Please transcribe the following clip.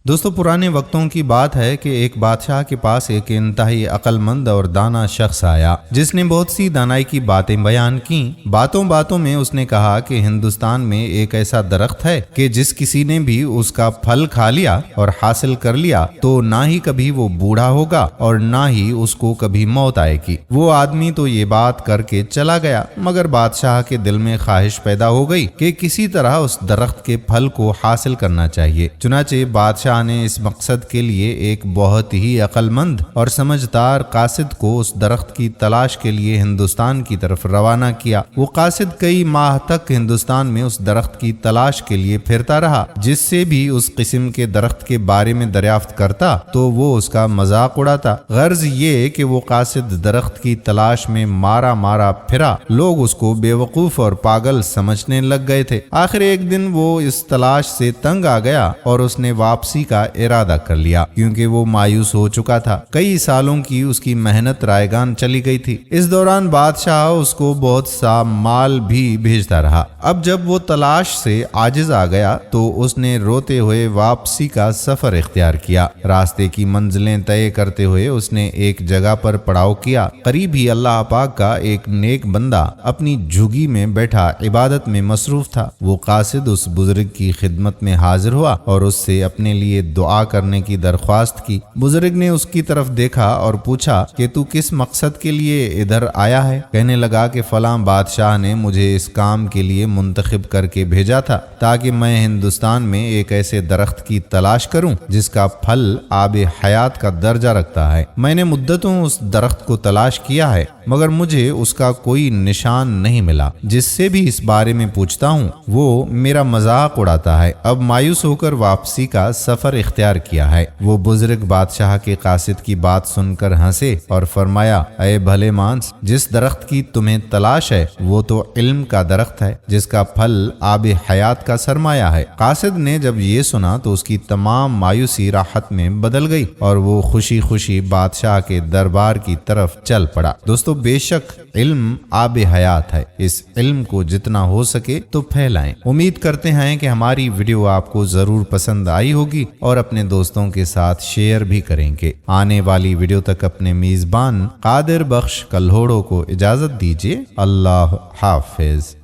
دوستو پرانے وقتوں کی بات ہے کہ ایک بادشاہ کے پاس ایک انتہائی عقل مند اور دانا شخص آیا جس نے بہت سی دانائی کی باتیں بیان کیں۔ باتوں باتوں میں اس نے کہا کہ ہندوستان میں ایک ایسا درخت ہے کہ جس کسی نے بھی اس کا پھل کھا لیا اور حاصل کر لیا تو نہ ہی کبھی وہ بوڑھا ہوگا اور نہ ہی اس کو کبھی موت آئے گی۔ وہ آدمی تو یہ بات کر کے چلا گیا، مگر بادشاہ کے دل میں خواہش پیدا ہو گئی کہ کسی طرح اس درخت کے پھل کو حاصل کرنا چاہیے۔ چنانچہ بادشاہ نے اس مقصد کے لیے ایک بہت ہی عقل مند اور سمجھدار قاصد کو اس درخت کی تلاش کے لیے ہندوستان کی طرف روانہ کیا۔ وہ قاصد کئی ماہ تک ہندوستان میں اس درخت کی تلاش کے لیے پھرتا رہا۔ جس سے بھی اس قسم کے درخت کے بارے میں دریافت کرتا تو وہ اس کا مذاق اڑاتا۔ غرض یہ کہ وہ قاصد درخت کی تلاش میں مارا پھرا۔ لوگ اس کو بے وقوف اور پاگل سمجھنے لگ گئے تھے۔ آخر ایک دن وہ اس تلاش سے تنگ آ گیا اور اس نے واپسی کا ارادہ کر لیا، کیونکہ وہ مایوس ہو چکا تھا۔ کئی سالوں کی اس کی محنت رائگان چلی گئی تھی۔ اس دوران بادشاہ اس کو بہت سا مال بھی بھیجتا رہا۔ اب جب وہ تلاش سے عاجز آ گیا تو اس نے روتے ہوئے واپسی کا سفر اختیار کیا۔ راستے کی منزلیں طے کرتے ہوئے اس نے ایک جگہ پر پڑاؤ کیا۔ قریب ہی اللہ پاک کا ایک نیک بندہ اپنی جھگی میں بیٹھا عبادت میں مصروف تھا۔ وہ قاصد اس بزرگ کی خدمت میں حاضر ہوا اور اس سے اپنے لیے دعا کرنے کی درخواست کی۔ بزرگ نے اس کی طرف دیکھا اور پوچھا کہ تو کس مقصد کے لیے ادھر آیا ہے؟ کہنے لگا کہ فلاں بادشاہ نے مجھے اس کام کے لیے منتخب کر کے بھیجا تھا تاکہ میں ہندوستان میں ایک ایسے درخت کی تلاش کروں جس کا پھل آب حیات کا درجہ رکھتا ہے۔ میں نے مدتوں اس درخت کو تلاش کیا ہے مگر مجھے اس کا کوئی نشان نہیں ملا۔ جس سے بھی اس بارے میں پوچھتا ہوں وہ میرا مذاق اڑاتا ہے۔ اب مایوس ہو کر واپسی کا سفر اختیار کیا ہے۔ وہ بزرگ بادشاہ کے قاصد کی بات سن کر ہنسے اور فرمایا، اے بھلے مانس، جس درخت کی تمہیں تلاش ہے وہ تو علم کا درخت ہے جس کا پھل آب حیات کا سرمایہ ہے۔ قاصد نے جب یہ سنا تو اس کی تمام مایوسی راحت میں بدل گئی اور وہ خوشی خوشی بادشاہ کے دربار کی طرف چل پڑا۔ دوستو بے شک علم آب حیات ہے۔ اس علم کو جتنا ہو سکے تو پھیلائیں۔ امید کرتے ہیں کہ ہماری ویڈیو آپ کو ضرور پسند آئی ہوگی اور اپنے دوستوں کے ساتھ شیئر بھی کریں گے۔ آنے والی ویڈیو تک اپنے میزبان قادر بخش کلہوڑو کو اجازت دیجیے۔ اللہ حافظ۔